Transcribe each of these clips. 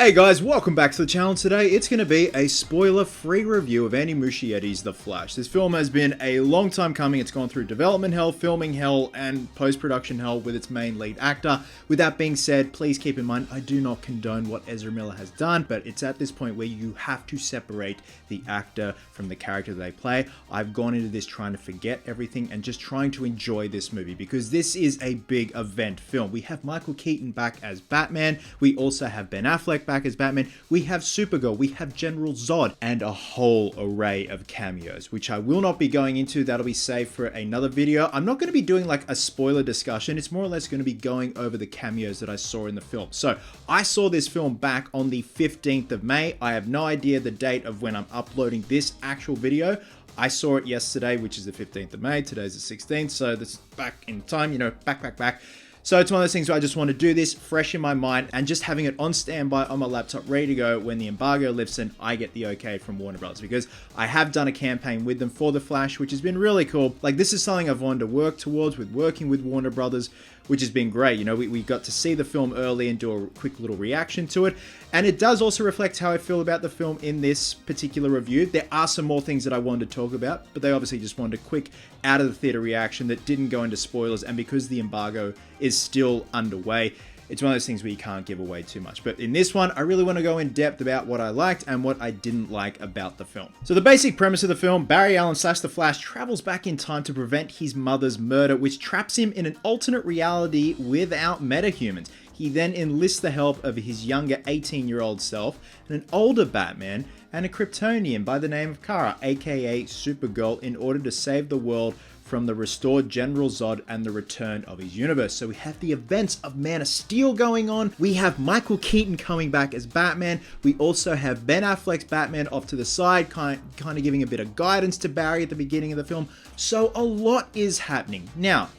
Hey guys, welcome back to the channel. Today it's going to be a spoiler-free review of Andy Muschietti's The Flash. This film has been a long time coming. It's gone through development hell, filming hell, and post-production hell with its main lead actor. With that being said, please keep in mind, I do not condone what Ezra Miller has done, but it's at this point where you have to separate the actor from the character they play. I've gone into this trying to forget everything and just trying to enjoy this movie because this is a big event film. We have Michael Keaton back as Batman. We also have Ben Affleck back as Batman. We have Supergirl, we have General Zod, and a whole array of cameos, which I will not be going into. That'll be saved for another video. I'm not going to be doing like a spoiler discussion. It's more or less going to be going over the cameos that I saw in the film. So I saw this film back on the 15th of May. I have no idea the date of when I'm uploading this actual video. I saw it yesterday, which is the 15th of May. Today's the 16th, so this is back in time, you know, back. So it's one of those things where I just want to do this fresh in my mind and just having it on standby on my laptop ready to go when the embargo lifts and I get the okay from Warner Bros. Because I have done a campaign with them for The Flash, which has been really cool. Like, this is something I've wanted to work towards with working with Warner Brothers, which has been great. You know, we got to see the film early and do a quick little reaction to it. And it does also reflect how I feel about the film in this particular review. There are some more things that I wanted to talk about, but they obviously just wanted a quick out of the theater reaction that didn't go into spoilers. And because the embargo is still underway, it's one of those things where you can't give away too much. But in this one, I really want to go in depth about what I liked and what I didn't like about the film. So the basic premise of the film, Barry Allen / The Flash travels back in time to prevent his mother's murder, which traps him in an alternate reality without metahumans. He then enlists the help of his younger 18-year-old self and an older Batman and a Kryptonian by the name of Kara, aka Supergirl, in order to save the world from the restored General Zod and the return of his universe. So we have the events of Man of Steel going on. We have Michael Keaton coming back as Batman. We also have Ben Affleck's Batman off to the side, kind of giving a bit of guidance to Barry at the beginning of the film. So a lot is happening. Now,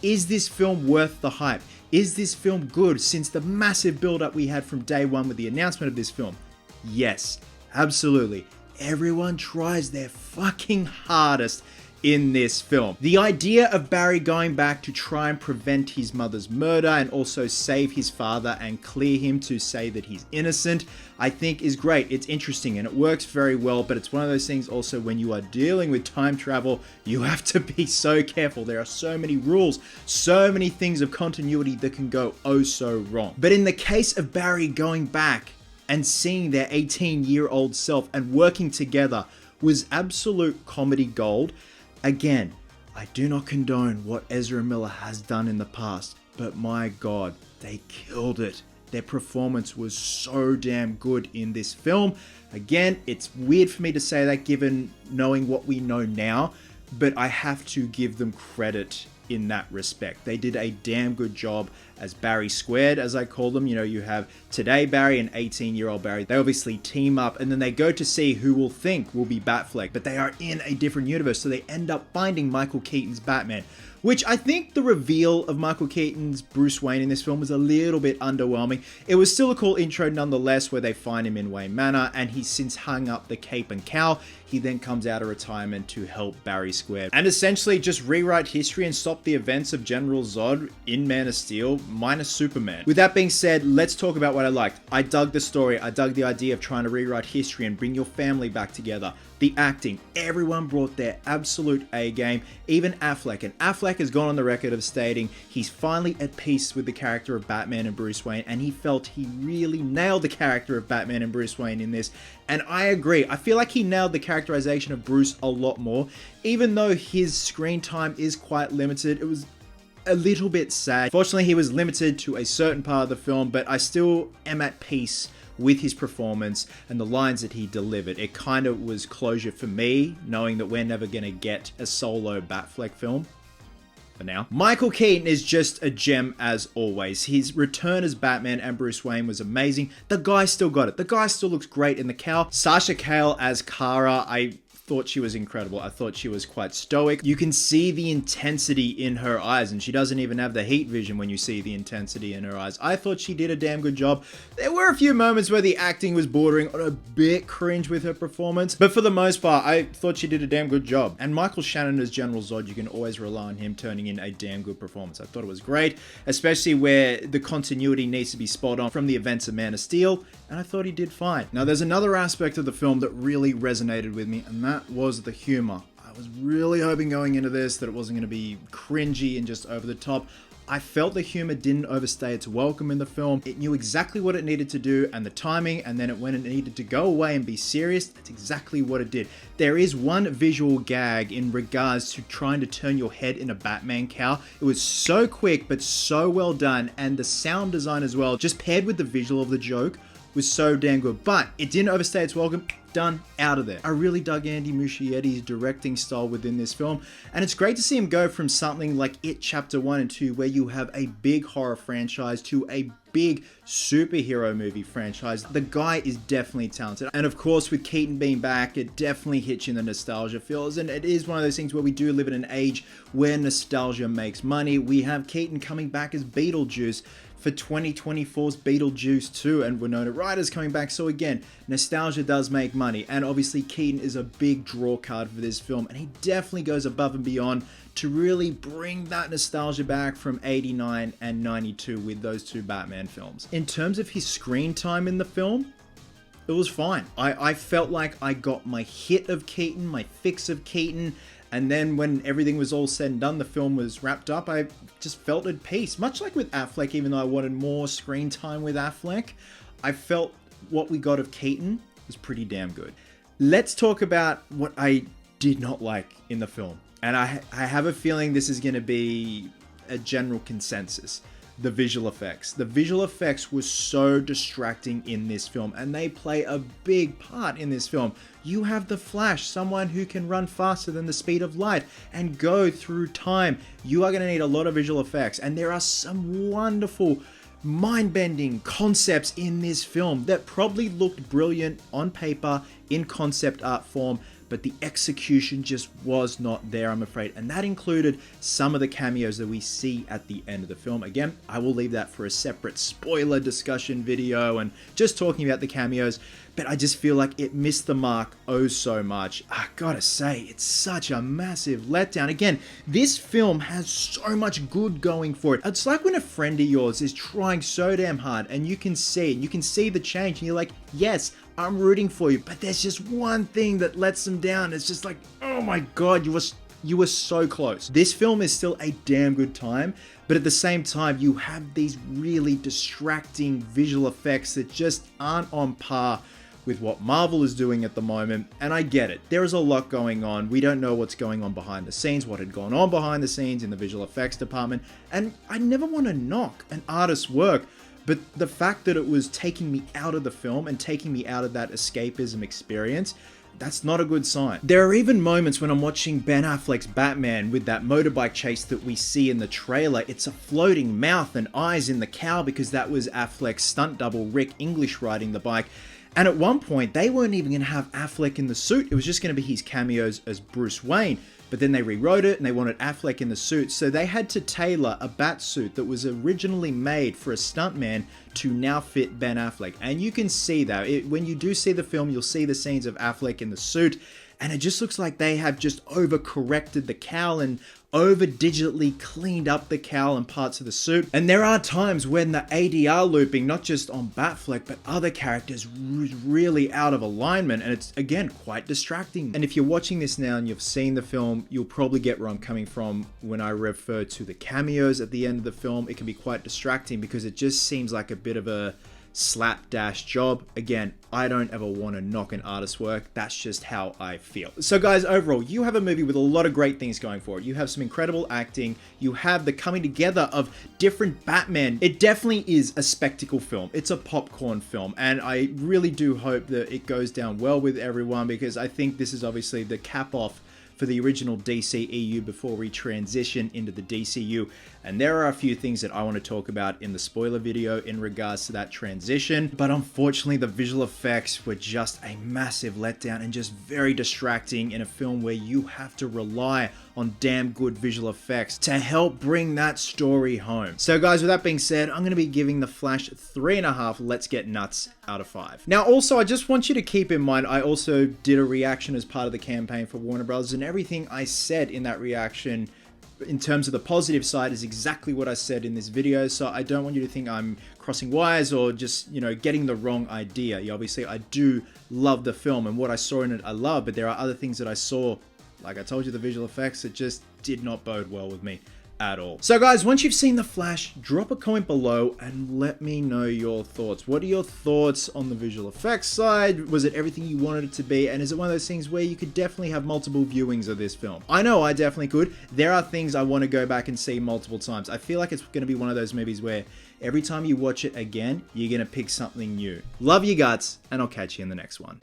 is this film worth the hype? Is this film good since the massive build-up we had from day one with the announcement of this film? Yes, absolutely. Everyone tries their fucking hardest in this film. The idea of Barry going back to try and prevent his mother's murder and also save his father and clear him to say that he's innocent, I think is great. It's interesting and it works very well, but it's one of those things also when you are dealing with time travel, you have to be so careful. There are so many rules, so many things of continuity that can go oh so wrong. But in the case of Barry going back and seeing their 18-year-old self and working together was absolute comedy gold. Again, I do not condone what Ezra Miller has done in the past, but my God, they killed it. Their performance was so damn good in this film. Again, it's weird for me to say that given knowing what we know now, but I have to give them credit in that respect. They did a damn good job as Barry Squared, as I call them. You know, you have today Barry and 18-year-old Barry. They obviously team up and then they go to see who will think will be Batfleck, but they are in a different universe, so they end up finding Michael Keaton's Batman, which I think the reveal of Michael Keaton's Bruce Wayne in this film was a little bit underwhelming. It was still a cool intro nonetheless, where they find him in Wayne Manor and he's since hung up the cape and cowl. He then comes out of retirement to help Barry Squared and essentially just rewrite history and stop the events of General Zod in Man of Steel minus Superman. With that being said, let's talk about what I liked. I dug the story. I dug the idea of trying to rewrite history and bring your family back together. The acting, everyone brought their absolute A game, even Affleck. And Affleck has gone on the record of stating he's finally at peace with the character of Batman and Bruce Wayne, and he felt he really nailed the character of Batman and Bruce Wayne in this. And I agree. I feel like he nailed the characterization of Bruce a lot more. Even though his screen time is quite limited, it was a little bit sad. Fortunately, he was limited to a certain part of the film, but I still am at peace with his performance and the lines that he delivered. It kind of was closure for me, knowing that we're never going to get a solo Batfleck film. For now. Michael Keaton is just a gem as always. His return as Batman and Bruce Wayne was amazing. The guy still got it. The guy still looks great in the cowl. Sasha Cale as Kara, I thought she was incredible. I thought she was quite stoic. You can see the intensity in her eyes, and she doesn't even have the heat vision when you see the intensity in her eyes. I thought she did a damn good job. There were a few moments where the acting was bordering on a bit cringe with her performance, but for the most part, I thought she did a damn good job. And Michael Shannon as General Zod, you can always rely on him turning in a damn good performance. I thought it was great, especially where the continuity needs to be spot on from the events of Man of Steel, and I thought he did fine. Now, there's another aspect of the film that really resonated with me, and that was the humor. I was really hoping going into this that it wasn't going to be cringy and just over the top. I felt the humor didn't overstay its welcome in the film. It knew exactly what it needed to do and the timing, and then when it needed to go away and be serious, that's exactly what it did. There is one visual gag in regards to trying to turn your head in a Batman cowl. It was so quick, but so well done, and the sound design as well, just paired with the visual of the joke, was so damn good. But it didn't overstay its welcome. Done, out of there. I really dug Andy Muschietti's directing style within this film, and it's great to see him go from something like It Chapter 1 and 2, where you have a big horror franchise, to a big superhero movie franchise. The guy is definitely talented, and of course with Keaton being back, it definitely hits you in the nostalgia feels, and it is one of those things where we do live in an age where nostalgia makes money. We have Keaton coming back as Beetlejuice for 2024's Beetlejuice 2, and Winona Ryder's coming back, so again, nostalgia does make money, and obviously Keaton is a big draw card for this film, and he definitely goes above and beyond to really bring that nostalgia back from 89 and 92 with those two Batman films. In terms of his screen time in the film, it was fine. I felt like I got my hit of Keaton, my fix of Keaton, and then when everything was all said and done, the film was wrapped up, I just felt at peace. Much like with Affleck, even though I wanted more screen time with Affleck, I felt what we got of Keaton was pretty damn good. Let's talk about what I did not like in the film. And I have a feeling this is going to be a general consensus. The visual effects. The visual effects were so distracting in this film, and they play a big part in this film. You have the Flash, someone who can run faster than the speed of light and go through time. You are going to need a lot of visual effects, and there are some wonderful, mind-bending concepts in this film that probably looked brilliant on paper in concept art form, but the execution just was not there, I'm afraid. And that included some of the cameos that we see at the end of the film. Again, I will leave that for a separate spoiler discussion video and just talking about the cameos, but I just feel like it missed the mark oh so much. I gotta say, it's such a massive letdown. Again, this film has so much good going for it. It's like when a friend of yours is trying so damn hard and you can see the change and you're like, yes, I'm rooting for you, but there's just one thing that lets them down. It's just like, oh my god, you were so close. This film is still a damn good time, but at the same time, you have these really distracting visual effects that just aren't on par with what Marvel is doing at the moment, and I get it. There is a lot going on. We don't know what's going on behind the scenes, what had gone on behind the scenes in the visual effects department, and I never want to knock an artist's work, but the fact that it was taking me out of the film and taking me out of that escapism experience, that's not a good sign. There are even moments when I'm watching Ben Affleck's Batman with that motorbike chase that we see in the trailer. It's a floating mouth and eyes in the cowl because that was Affleck's stunt double Rick English riding the bike. And at one point, they weren't even going to have Affleck in the suit. It was just going to be his cameos as Bruce Wayne. But then they rewrote it and they wanted Affleck in the suit. So they had to tailor a bat suit that was originally made for a stuntman to now fit Ben Affleck. And you can see that. When you do see the film, you'll see the scenes of Affleck in the suit. And it just looks like they have just overcorrected the cowl and over digitally cleaned up the cowl and parts of the suit. And there are times when the ADR looping, not just on Batfleck, but other characters really out of alignment. And it's, again, quite distracting. And if you're watching this now and you've seen the film, you'll probably get where I'm coming from when I refer to the cameos at the end of the film. It can be quite distracting because it just seems like a bit of a slapdash job. Again, I don't ever want to knock an artist's work. That's just how I feel. So guys, overall, you have a movie with a lot of great things going for it. You have some incredible acting. You have the coming together of different Batman. It definitely is a spectacle film. It's a popcorn film. And I really do hope that it goes down well with everyone because I think this is obviously the cap off for the original DCEU before we transition into the DCU. And there are a few things that I want to talk about in the spoiler video in regards to that transition. But unfortunately, the visual effects were just a massive letdown and just very distracting in a film where you have to rely on damn good visual effects to help bring that story home. So guys, with that being said, I'm going to be giving The Flash 3.5 Let's Get Nuts out of 5. Now also, I just want you to keep in mind, I also did a reaction as part of the campaign for Warner Bros. And everything I said in that reaction in terms of the positive side is exactly what I said in this video, so I don't want you to think I'm crossing wires or just, you know, getting the wrong idea. Yeah, obviously I do love the film and what I saw in it I love, but there are other things that I saw, like I told you, the visual effects, it just did not bode well with me at all. So guys, once you've seen The Flash, drop a comment below and let me know your thoughts. What are your thoughts on the visual effects side? Was it everything you wanted it to be? And is it one of those things where you could definitely have multiple viewings of this film? I know I definitely could. There are things I want to go back and see multiple times. I feel like it's going to be one of those movies where every time you watch it again, you're going to pick something new. Love you guts, and I'll catch you in the next one.